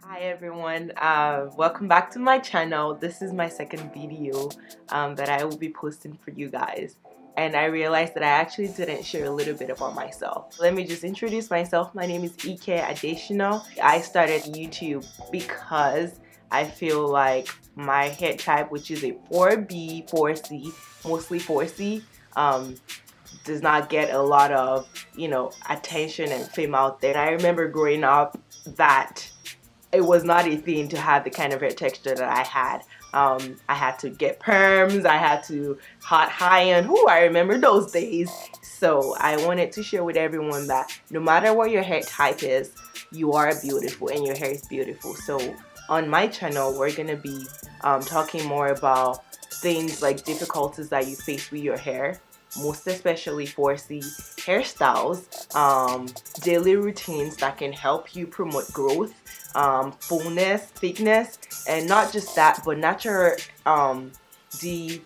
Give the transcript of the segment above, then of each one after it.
Hi everyone, welcome back to my channel. This is my second video that I will be posting for you guys, and I realized that I actually didn't share a little bit about myself. Let me just introduce myself. My name is Ike Additional. I started YouTube because I feel like my hair type, which is a 4B, 4C, mostly 4C, does not get a lot of attention and fame out there. And I remember growing up that it was not a thing to have the kind of hair texture that I had. I had to get perms, I had to hot iron. Who I remember those days. So I wanted to share with everyone that no matter what your hair type is, you are beautiful and your hair is beautiful. So on my channel, we're gonna be talking more about things like difficulties that you face with your hair, most especially 4C hairstyles, daily routines that can help you promote growth, fullness, thickness, and not just that, but natural DIYs,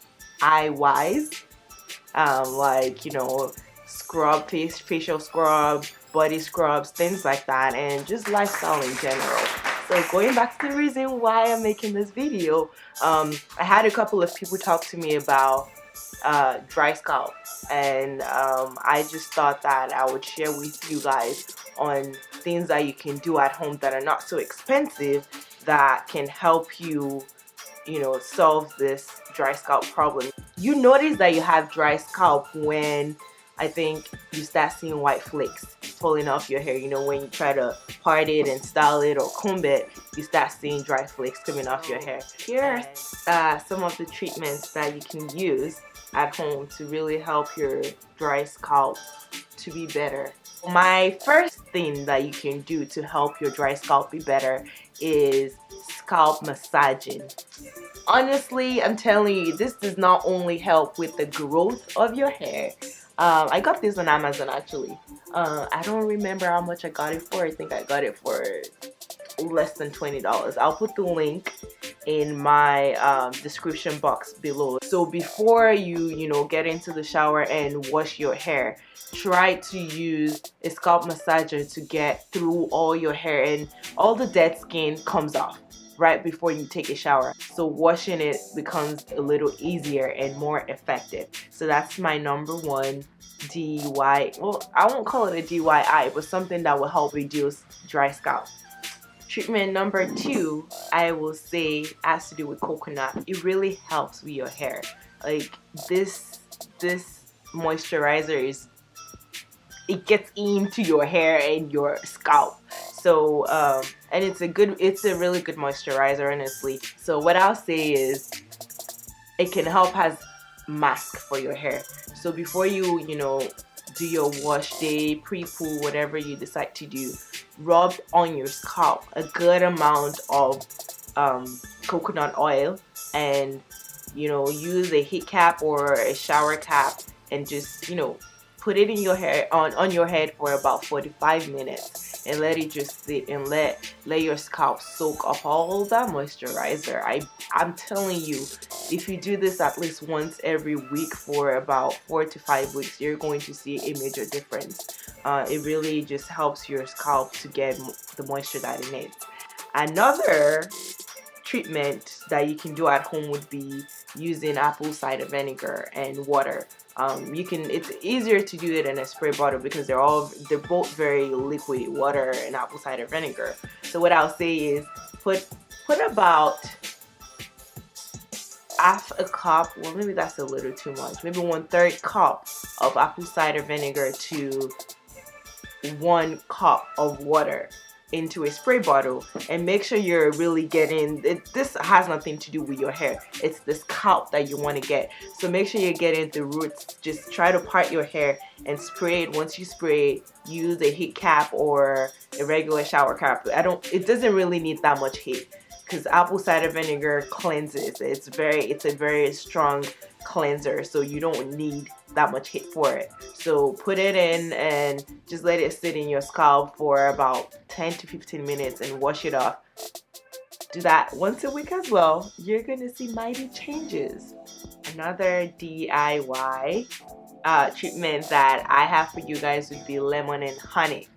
like scrub, facial scrub, body scrubs, things like that, and just lifestyle in general. So going back to the reason why I'm making this video, I had a couple of people talk to me about dry scalp, and I just thought that I would share with you guys on things that you can do at home that are not so expensive that can help you solve this dry scalp problem. You notice that you have dry scalp when I think you start seeing white flakes falling off your hair. When you try to part it and style it or comb it, you start seeing dry flakes coming off your hair. Here are some of the treatments that you can use at home to really help your dry scalp to be better. My first thing that you can do to help your dry scalp be better is scalp massaging. Honestly, I'm telling you, this does not only help with the growth of your hair. I got this on Amazon actually. I don't remember how much I got it for. I think I got it for less than $20. I'll put the link in my description box below. So before you get into the shower and wash your hair, try to use a scalp massager to get through all your hair, and all the dead skin comes off right before you take a shower, so washing it becomes a little easier and more effective. So that's my number one DIY. Well, I won't call it a DIY, but something that will help reduce dry scalp. Treatment number two, I will say, has to do with coconut. It really helps with your hair. Like this moisturizer it gets into your hair and your scalp. So and it's a really good moisturizer, honestly. So what I'll say is it can help as mask for your hair. So before you do your wash day, pre-poo, whatever you decide to do, rub on your scalp a good amount of coconut oil, and use a heat cap or a shower cap, and just put it in your hair on your head for about 45 minutes and let it just sit and let your scalp soak up all that moisturizer. I'm telling you, if you do this at least once every week for about 4 to 5 weeks, you're going to see a major difference. It really just helps your scalp to get the moisture that it needs. Another treatment that you can do at home would be using apple cider vinegar and water. It's easier to do it in a spray bottle because they're both very liquid, water and apple cider vinegar. So what I'll say is put about half a cup, well maybe that's a little too much, maybe 1/3 cup of apple cider vinegar to 1 cup of water into a spray bottle, and make sure you're really getting it. This has nothing to do with your hair, it's the scalp that you want to get. So make sure you're getting the roots. Just try to part your hair and spray it. Once you spray it, use a heat cap or a regular shower cap. It doesn't really need that much heat because apple cider vinegar cleanses. It's a very strong cleanser, so you don't need that much heat for it. So put it in and just let it sit in your scalp for about 10 to 15 minutes and wash it off. Do that once a week as well. You're gonna see mighty changes. Another DIY treatment that I have for you guys would be lemon and honey.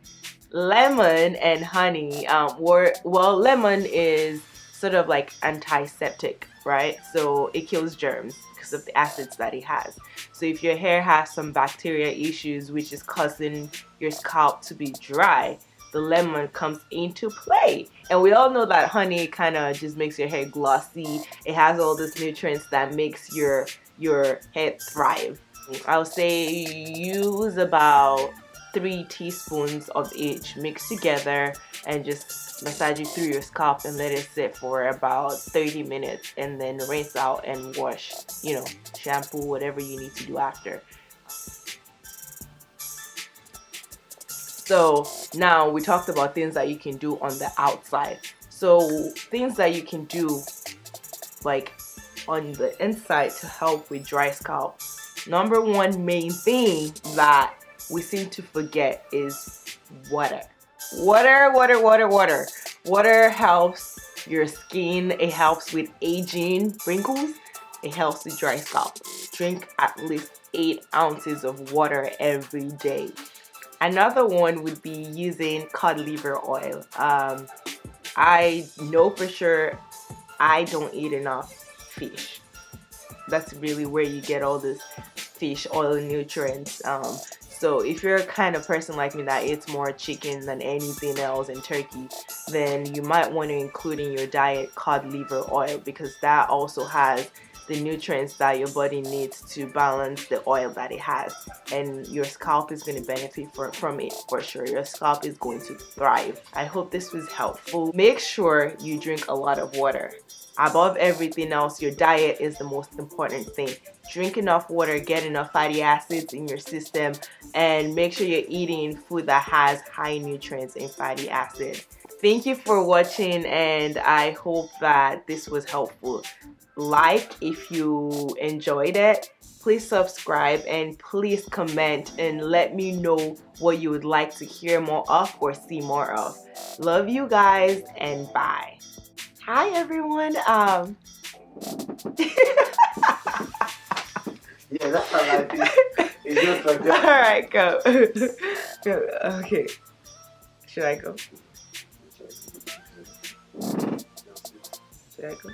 lemon and honey, well, lemon is sort of like antiseptic, right? So it kills germs because of the acids that it has. So if your hair has some bacteria issues which is causing your scalp to be dry, the lemon comes into play. And we all know that honey kind of just makes your hair glossy. It has all these nutrients that makes your hair thrive. I'll say use about 3 teaspoons of each, mix together, and just massage it through your scalp and let it sit for about 30 minutes, and then rinse out and wash, shampoo, whatever you need to do after. So now we talked about things that you can do on the outside. So things that you can do like on the inside to help with dry scalp. Number one main thing that we seem to forget is water. Water helps your skin. It helps with aging, wrinkles. It helps with dry scalp. Drink at least 8 ounces of water every day. Another one would be using cod liver oil. I know for sure I don't eat enough fish. That's really where you get all this fish oil nutrients. So if you're a kind of person like me that eats more chicken than anything else and turkey, then you might want to include in your diet cod liver oil, because that also has the nutrients that your body needs to balance the oil that it has, and your scalp is going to benefit from it for sure. Your scalp is going to thrive. I hope this was helpful. Make sure you drink a lot of water. Above everything else, your diet is the most important thing. Drink enough water, get enough fatty acids in your system, and make sure you're eating food that has high nutrients and fatty acids. Thank you for watching, and I hope that this was helpful. Like if you enjoyed it. Please subscribe and please comment and let me know what you would like to hear more of or see more of. Love you guys, and bye. Hi everyone. Yeah, that's how life is. It's just like that. All right, go. Go. Okay. Should I go? Should I go?